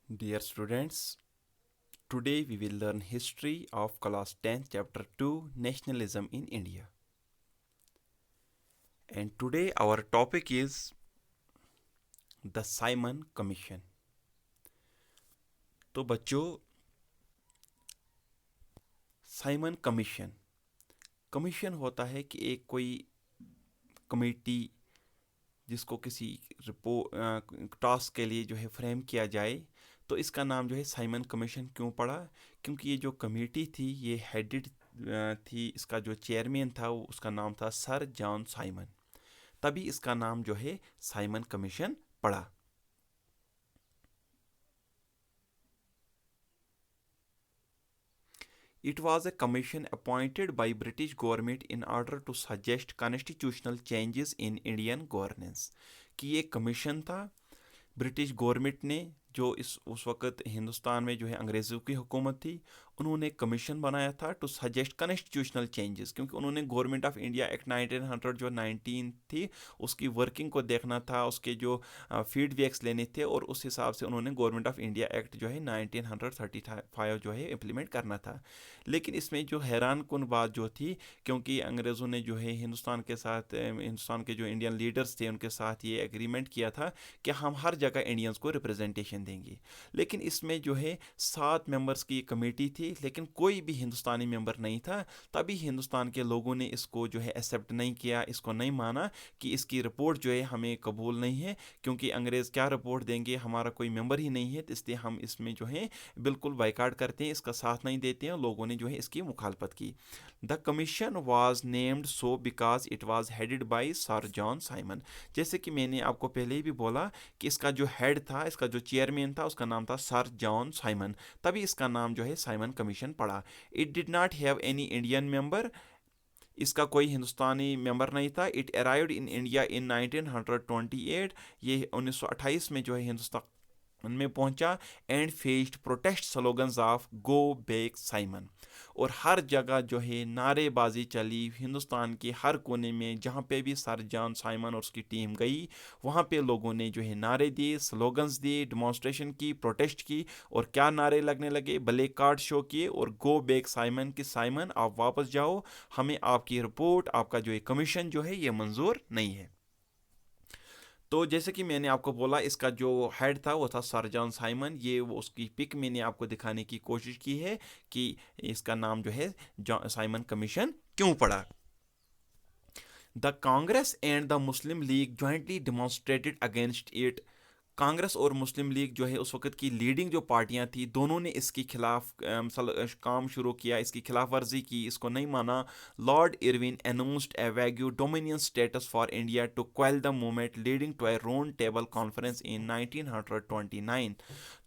Dear students, today we will learn history of class 10th chapter 2 nationalism in India. And today our topic is the Simon Commission. तो बच्चों Simon commission होता है कि एक कोई committee जिसको किसी रिपोर्ट टास्क के लिए जो है फ्रेम किया जाए, तो इसका नाम जो है साइमन कमीशन क्यों पड़ा? क्योंकि ये जो कमेटी थी ये हेडेड थी, इसका जो चेयरमैन था उसका नाम था सर जॉन साइमन, तभी इसका नाम जो है साइमन कमीशन पड़ा। It was a commission appointed by British government in order to suggest constitutional changes in Indian governance। कि ये कमीशन था ब्रिटिश गवर्नमेंट ने, जो उस वक्त हिंदुस्तान में जो है अंग्रेज़ों की हुकूमत थी, उन्होंने कमीशन बनाया था टू सजेस्ट कॉन्स्टिट्यूशनल चेंजेस, क्योंकि उन्होंने गवर्नमेंट ऑफ इंडिया एक्ट 1900 जो 19 थी उसकी वर्किंग को देखना था, उसके जो फीडबैक्स लेने थे, और उस हिसाब से उन्होंने गवर्नमेंट ऑफ इंडिया एक्ट जो है 1935 जो है इम्प्लीमेंट करना था। लेकिन इसमें जो हैरान कन बात जो थी, क्योंकि अंग्रेज़ों ने जो है हिंदुस्तान के साथ, हिंदुस्तान के जो इंडियन लीडर्स थे उनके साथ ये एग्रीमेंट किया था कि हम हर जगह इंडियंस को रिप्रेजेंटेशन देंगे। लेकिन इसमें जो है 7 मेंबर्स की कमेटी थी, लेकिन कोई भी हिंदुस्तानी मेंबर नहीं था। तभी हिंदुस्तान के लोगों ने इसको जो है एक्सेप्ट नहीं किया, इसको नहीं माना कि इसकी रिपोर्ट जो है हमें कबूल नहीं है, क्योंकि अंग्रेज़ क्या रिपोर्ट देंगे, हमारा कोई मेंबर ही नहीं है, तो इसलिए हम इसमें जो है बिल्कुल बाइकाट करते हैं, इसका साथ नहीं देते हैं। लोगों ने जो है इसकी मुखालफत की। The commission was named so because it was headed by sir John Simon. जैसे कि मैंने आपको पहले ही भी बोला कि इसका जो हेड था, इसका जो चेयरमैन था, उसका नाम था सर जॉन साइमन, तभी इसका नाम जो है साइमन कमीशन पड़ा। It did not have any Indian member, इसका कोई हिंदुस्तानी मेंबर नहीं था। It arrived in India in 1928, ये 1928 में जो है हिंदुस्तान में पहुंचा। And faced protest slogans of go back Simon, और हर जगह जो है नारेबाजी चली, हिंदुस्तान के हर कोने में जहाँ पे भी सर जॉन साइमन और उसकी टीम गई, वहाँ पे लोगों ने जो है नारे दिए, स्लोगन्स दिए, डिमॉन्स्ट्रेशन की, प्रोटेस्ट की। और क्या नारे लगने लगे, ब्लैक कार्ड शो किए और गो बैक साइमन कि साइमन आप वापस जाओ, हमें आपकी रिपोर्ट, आपका जो है कमीशन जो है ये मंजूर नहीं है। तो जैसे कि मैंने आपको बोला, इसका जो हेड था वो था सर जॉन साइमन। ये वो उसकी पिक मैंने आपको दिखाने की कोशिश की है कि इसका नाम जो है साइमन कमीशन क्यों पड़ा। The Congress and the Muslim league jointly demonstrated against it. Congress और मुस्लिम लीग जो है उस वक्त की लीडिंग जो पार्टियां थी, दोनों ने इसके खिलाफ काम शुरू किया, इसकी खिलाफ वर्जी की, इसको नहीं माना। Lord Irwin announced a vague dominion status for India to quell the movement, leading to a round table conference in 1929।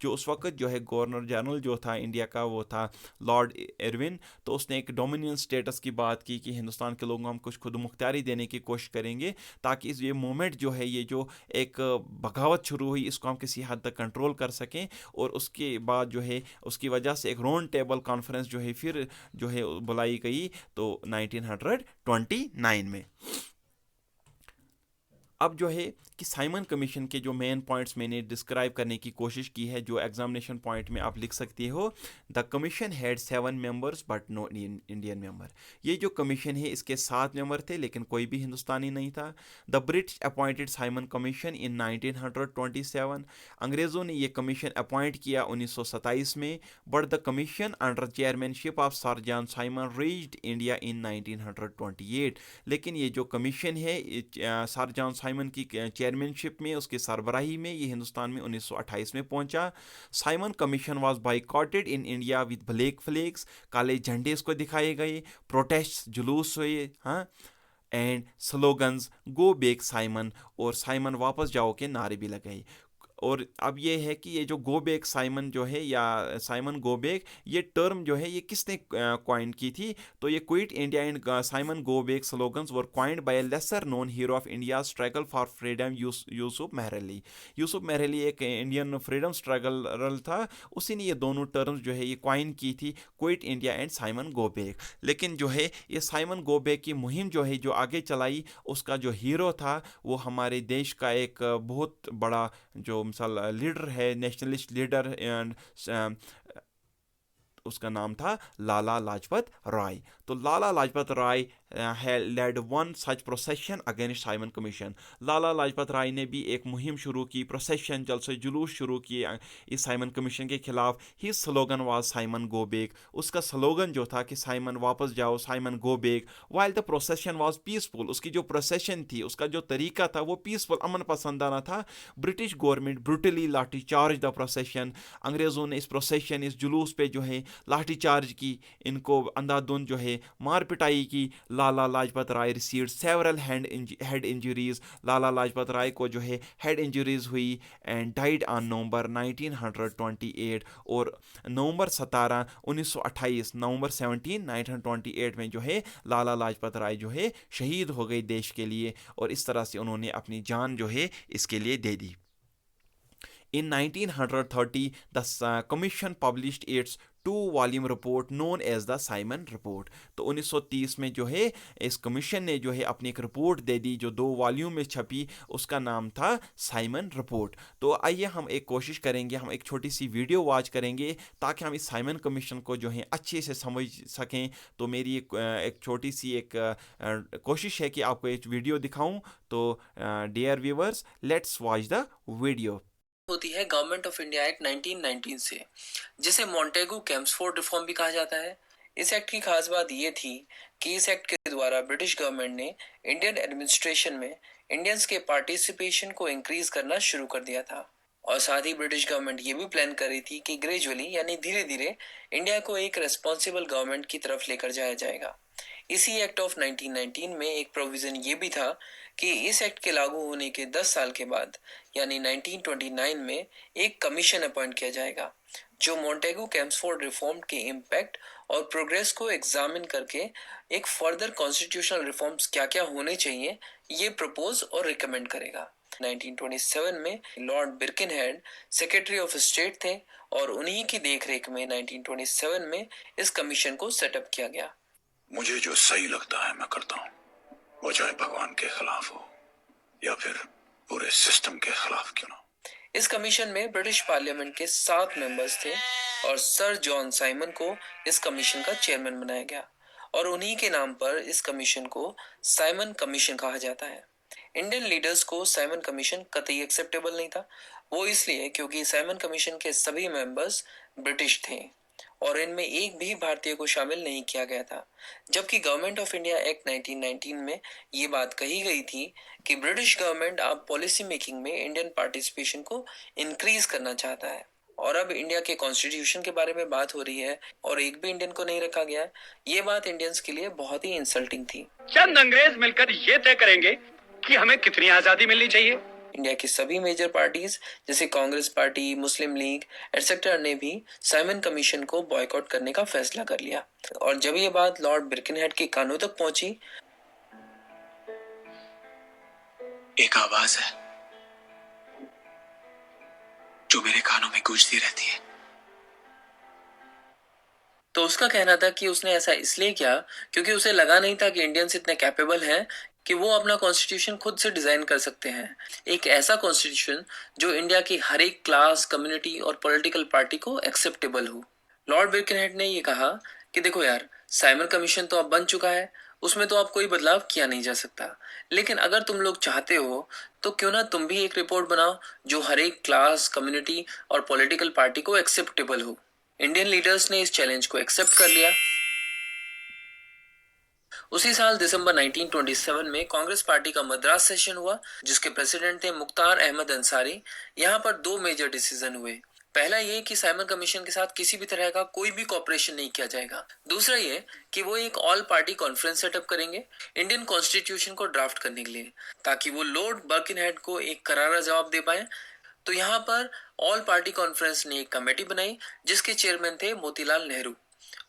जो उस वक्त जो है गवर्नर जनरल जो था इंडिया का, वो था लॉर्ड इरविन। तो उसने एक डोमिनियन स्टेटस की बात की कि हिंदुस्तान के लोगों को हम कुछ खुद मुख्तारी देने की कोशिश करेंगे, ताकि ये मूवमेंट जो है, ये जो एक बगावत शुरू हुई, इसको हम किसी हद तक कंट्रोल कर सकें। और उसके बाद जो है उसकी वजह से एक राउंड टेबल कॉन्फ्रेंस जो है फिर जो है बुलाई गई, तो 1929 में। अब जो है कि साइमन कमीशन के जो मेन पॉइंट्स मैंने डिस्क्राइब करने की कोशिश की है, जो एग्जामिनेशन पॉइंट में आप लिख सकते हो। The commission had 7 members but no Indian member. ये जो कमीशन है इसके 7 मेंबर थे, लेकिन कोई भी हिंदुस्तानी नहीं था। The British appointed Simon commission इन 1927। अंग्रेज़ों ने ये कमीशन अपॉइंट किया 1927 में। But the commission under chairmanship of sir John Simon reached India in 1928। लेकिन ये जो कमीशन है सर जॉन साइमन की चेयरमैनशिप में, उसके सरबराही में, ये हिंदुस्तान में 1928 में पहुंचा। Simon commission was boycotted in India with black flags, काले झंडे इसको दिखाए गए, प्रोटेस्ट जुलूस हुए, हाँ, and slogans go back Simon, और साइमन वापस जाओ के नारे भी लगाए। और अब ये है कि ये जो गोबेक साइमन जो है, या साइमन गोबेक, ये टर्म जो है ये किसने क्वाइन की थी? तो ये quit India and Simon go back slogans were coined by lesser known hero of India struggle for freedom, Yusuf Meherally. Yusuf Meherally एक इंडियन फ्रीडम स्ट्रगलर था, उसी ने ये दोनों टर्म्स जो है ये क्वाइन की थी, क्विट इंडिया एंड साइमन गोबेक। लेकिन जो है ये साइमन गोबेक की मुहिम जो है जो आगे चलाई, उसका जो हीरो था वो हमारे देश का एक बहुत बड़ा जो मिसाल लीडर है, नेशनलिस्ट लीडर, एंड उसका नाम था लाला लाजपत राय। तो Lala Lajpat Rai led one such procession against Simon commission. Lala Lajpat Rai ने भी एक मुहिम शुरू की, प्रोसेशन, जलसे जुलूस शुरू किए इस साइमन कमीशन के खिलाफ। He slogan was Simon go back. उसका स्लोगन जो था कि साइमन वापस जाओ, Simon go back. While the procession was peaceful, उसकी जो प्रोसेशन थी, उसका जो तरीका था वो पीसफुल, अमन पसंदाना था। ब्रिटिश गवर्नमेंट ब्रूटली लाठी चार्ज द प्रोसेशन। अंग्रेज़ों ने इस प्रोसेशन, इस जुलूस पे जो है लाठीचार्ज की, इनको अंधाधुंध जो है मार पिटाई की। लाला लाजपत राय रिसीव्ड सेवरल हेड इंजरीज। लाला लाजपत राय को जो है हेड इंजरीज हुई एंड डाइड ऑन नवंबर 1928। और नवंबर 17 1928, नवंबर 17 1928 में जो है लाला लाजपत राय जो है शहीद हो गई देश के लिए, और इस तरह से उन्होंने अपनी जान जो है इसके लिए दे दी। In 1930, the commission published its two-volume report known as the Simon Report। तो 1930 में जो है इस कमीशन ने जो है अपनी एक रिपोर्ट दे दी जो 2 वॉल्यूम में छपी, उसका नाम था साइमन रिपोर्ट। तो आइए हम एक कोशिश करेंगे, हम एक छोटी सी वीडियो वॉच करेंगे ताकि हम इस साइमन कमीशन को जो है अच्छे से समझ सकें। तो मेरी एक छोटी सी एक कोशिश है कि आपको एक वीडियो दिखाऊं। तो dear viewers, let's watch the video. होती है गवर्नमेंट ऑफ इंडिया एक्ट 1919 से, जिसे मॉन्टेगू कैम्सफोर्ड रिफॉर्म भी कहा जाता है। इस एक्ट की खास बात यह थी कि इस एक्ट के द्वारा ब्रिटिश गवर्नमेंट ने इंडियन एडमिनिस्ट्रेशन में इंडियंस के पार्टिसिपेशन को इंक्रीज करना शुरू कर दिया था। और साथ ही ब्रिटिश गवर्नमेंट ये भी प्लान कर रही थी कि ग्रेजुअली यानी धीरे धीरे इंडिया को एक रेस्पॉन्सिबल गवर्नमेंट की तरफ लेकर जाया जाएगा। इसी एक्ट ऑफ 1919 में एक प्रोविजन ये भी था कि इस एक्ट के लागू होने के 10 साल के बाद यानी 1929 में एक कमीशन अपॉइंट किया जाएगा जो मॉन्टेगू कैम्सफोर्ड रिफॉर्म के इम्पैक्ट और प्रोग्रेस को एग्जामिन करके एक फर्दर कॉन्स्टिट्यूशनल रिफॉर्म्स क्या क्या होने चाहिए ये प्रपोज और रिकमेंड करेगा। 1927 में लॉर्ड बिर्किनहेड सेक्रेटरी ऑफ स्टेट थे और उन्हीं की देखरेख में 1927 में इस कमीशन को सेटअप किया गया। मुझे जो सही लगता है मैं करता हूँ, वो चाहे भगवान के खिलाफ हो या फिर पूरे सिस्टम के खिलाफ क्यों ना। इस कमीशन में ब्रिटिश पार्लियामेंट के 7 मेंबर्स थे और सर जॉन साइमन को इस कमीशन का चेयरमैन बनाया गया और उन्हीं के नाम पर इस कमीशन को साइमन कमीशन कहा जाता है। इंडियन लीडर्स को साइमन कमीशन कतई एक्सेप्टेबल नहीं था, वो इसलिए क्योंकि साइमन कमीशन के सभी मेंबर्स ब्रिटिश थे और इनमें एक भी भारतीय को शामिल नहीं किया गया था। जबकि गवर्नमेंट ऑफ इंडिया एक्ट 1919 में ये बात कही गई थी कि ब्रिटिश गवर्नमेंट अब पॉलिसी मेकिंग में इंडियन पार्टिसिपेशन को इंक्रीज करना चाहता है। और अब इंडिया के कॉन्स्टिट्यूशन के बारे में बात हो रही है और एक भी इंडियन को नहीं रखा गया है। ये बात इंडियंस के लिए बहुत ही इंसल्टिंग थी। चंद अंग्रेज मिलकर ये तय करेंगे कि हमें कितनी आजादी मिलनी चाहिए। इंडिया की सभी मेजर पार्टीज जैसे कांग्रेस पार्टी, मुस्लिम लीग एटसेट्रा ने भी साइमन कमीशन को बॉयकॉट करने का फैसला कर लिया। और जब ये बात लॉर्ड बिर्किनहेड के कानों तक पहुंची, एक आवाज है जो मेरे कानों में गूंजती रहती है। तो उसका कहना था कि उसने ऐसा इसलिए किया क्योंकि उसे लगा नहीं था कि इंडियंस इतने कैपेबल हैं कि वो अपना कॉन्स्टिट्यूशन खुद से डिजाइन कर सकते हैं। एक ऐसा कॉन्स्टिट्यूशन जो इंडिया की हर एक क्लास, कम्युनिटी और पॉलिटिकल पार्टी को एक्सेप्टेबल हो। लॉर्ड बिर्किनहेड ने ये कहा कि देखो यार, साइमन कमीशन तो अब बन चुका है, उसमें तो अब कोई बदलाव किया नहीं जा सकता, लेकिन अगर तुम लोग चाहते हो तो क्यों ना तुम भी एक रिपोर्ट बनाओ जो हर एक क्लास, कम्युनिटी और पॉलिटिकल पार्टी को एक्सेप्टेबल हो। इंडियन लीडर्स ने इस चैलेंज को एक्सेप्ट कर लिया। उसी साल दिसंबर 1927 में कांग्रेस पार्टी का मद्रास सेशन हुआ जिसके प्रेसिडेंट थे मुख्तार अहमद अंसारी। यहाँ पर 2 मेजर डिसीजन हुए। पहला ये कि साइमन कमीशन के साथ किसी भी तरह का कोई भी कॉपरेशन नहीं किया जाएगा। दूसरा ये कि वो एक ऑल पार्टी कॉन्फ्रेंस सेटअप करेंगे इंडियन कॉन्स्टिट्यूशन को ड्राफ्ट करने के लिए, ताकि वो लॉर्ड बर्किनहेड को एक करारा जवाब दे पाए। तो यहाँ पर ऑल पार्टी कॉन्फ्रेंस ने एक कमेटी बनाई जिसके चेयरमैन थे मोतीलाल नेहरू,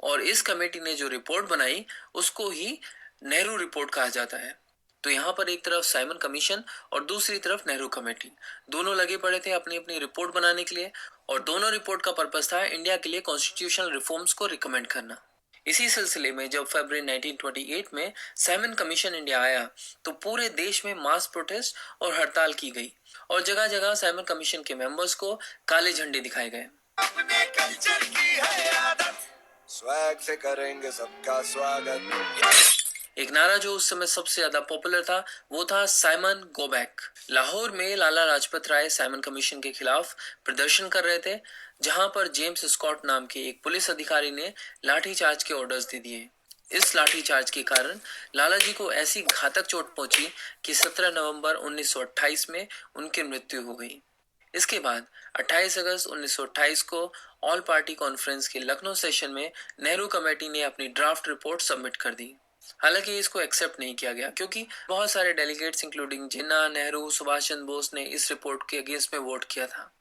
और इस कमेटी ने जो रिपोर्ट बनाई उसको ही नेहरू रिपोर्ट कहा जाता है। तो यहाँ पर एक तरफ साइमन कमीशन और दूसरी तरफ नेहरू कमेटी, दोनों लगे पड़े थे अपनी अपनी रिपोर्ट बनाने के लिए, और दोनों रिपोर्ट का पर्पस था इंडिया के लिए कॉन्स्टिट्यूशनल रिफॉर्म्स को रिकमेंड करना। इसी सिलसिले में जब फरवरी 1928 में साइमन कमीशन इंडिया आया तो पूरे देश में मास प्रोटेस्ट और हड़ताल की गई और जगह जगह साइमन कमीशन के मेंबर्स को काले झंडे दिखाए गए। अपने कल्चर की है आदत, स्वैग से करेंगे सबका स्वागत। एक नारा जो उस समय सबसे ज्यादा पॉपुलर था वो था साइमन गो बैक। लाहौर में लाला लाजपत राय साइमन कमीशन के खिलाफ प्रदर्शन कर रहे थे, जहां पर जेम्स स्कॉट नाम के एक पुलिस अधिकारी ने लाठीचार्ज के ऑर्डर्स दे दिए। इस लाठीचार्ज के कारण लाला जी को ऐसी घातक चोट पहुंची कि 17 नवंबर 1928 में उनकी मृत्यु हो गई। इसके बाद 28 अगस्त 1928 को ऑल पार्टी कॉन्फ्रेंस के लखनऊ सेशन में नेहरू कमेटी ने अपनी ड्राफ्ट रिपोर्ट सबमिट कर दी। हालांकि इसको एक्सेप्ट नहीं किया गया क्योंकि बहुत सारे डेलीगेट्स इंक्लूडिंग जिन्ना, नेहरू, सुभाष चंद्र बोस ने इस रिपोर्ट के अगेंस्ट में वोट किया था।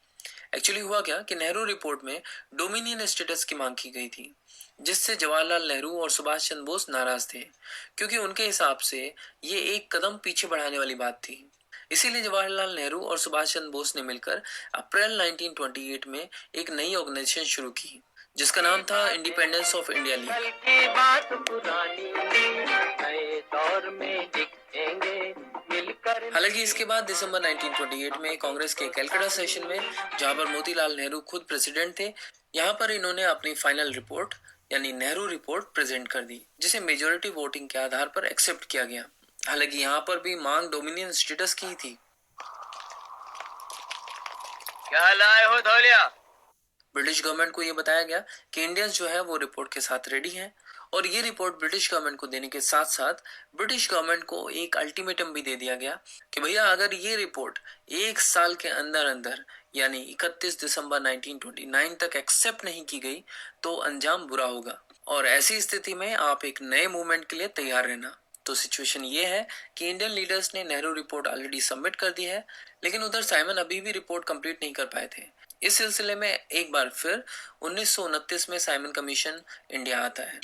एक्चुअली हुआ क्या कि नेहरू रिपोर्ट में डोमिनियन स्टेटस की मांग की गई थी, जिससे जवाहरलाल नेहरू और सुभाष चंद्र बोस नाराज थे क्योंकि उनके हिसाब से ये एक कदम पीछे बढ़ाने वाली बात थी। इसीलिए जवाहरलाल नेहरू और सुभाष चंद्र बोस ने मिलकर अप्रैल 1928 में एक नई ऑर्गेनाइजेशन शुरू की जिसका नाम था इंडिपेंडेंस ऑफ इंडिया लीग। हालांकि इसके बाद दिसंबर 1928 में कांग्रेस के कलकत्ता सेशन में, जहां पर मोतीलाल नेहरू खुद प्रेसिडेंट थे, यहां पर इन्होंने अपनी फाइनल रिपोर्ट यानी नेहरू रिपोर्ट प्रेजेंट कर दी, जिसे मेजोरिटी वोटिंग के आधार पर एक्सेप्ट किया गया। हालांकि यहाँ पर भी मांग डोमिनियन स्टेटस की थी। क्या लाए हो धौलिया? ब्रिटिश गवर्नमेंट को यह बताया गया कि इंडियंस जो है वो रिपोर्ट के साथ रेडी हैं और ये रिपोर्ट ब्रिटिश गवर्नमेंट को देने के साथ साथ ब्रिटिश गवर्नमेंट को एक अल्टीमेटम भी दे दिया गया कि भैया अगर ये रिपोर्ट 1 साल के अंदर अंदर यानी 31 दिसंबर 1929 तक एक्सेप्ट नहीं की गई तो अंजाम बुरा होगा और ऐसी स्थिति में आप एक नए मूवमेंट के लिए तैयार रहना। तो सिचुएशन ये है कि इंडियन लीडर्स ने नेहरू रिपोर्ट ऑलरेडी सबमिट कर दी है, लेकिन उधर साइमन अभी भी रिपोर्ट कंप्लीट नहीं कर पाए थे। इस सिलसिले में एक बार फिर 1929 में साइमन कमीशन इंडिया आता है।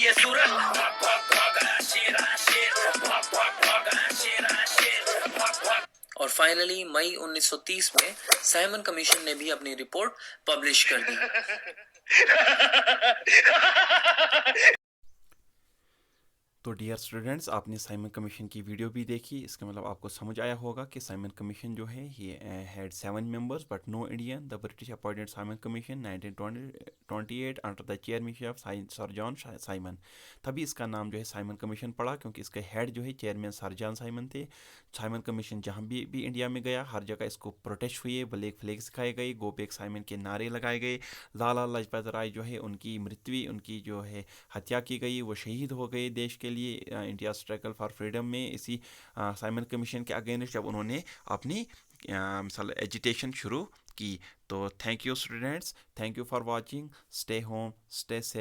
और फाइनली मई 1930 में साइमन कमीशन ने भी अपनी रिपोर्ट पब्लिश कर दी। तो डियर स्टूडेंट्स, आपने साइमन कमीशन की वीडियो भी देखी। इसका मतलब आपको समझ आया होगा कि साइमन कमीशन जो है ये had 7 members but no Indian. The British appointed Simon commission 1928 under the chairmanship of sir John Simon. तभी इसका नाम जो है साइमन कमीशन पड़ा, क्योंकि इसके हेड जो है चेयरमैन सर जॉन साइमन थे। साइमन कमीशन जहाँ भी इंडिया में गया हर जगह इसको प्रोटेस्ट हुए, ब्लैक फ्लैग सिखाए गए, गो बैक साइमन के नारे लगाए गए। लाला लाजपत राय जो है उनकी मृत्यु, उनकी जो है हत्या की गई, वो शहीद हो गए देश के लिए इंडिया स्ट्रगल फॉर फ्रीडम में। इसी साइमन कमीशन के अगेंस्ट जब उन्होंने अपनी मिसाल एजिटेशन शुरू की। तो thank you students, thank you for watching, stay home, stay safe.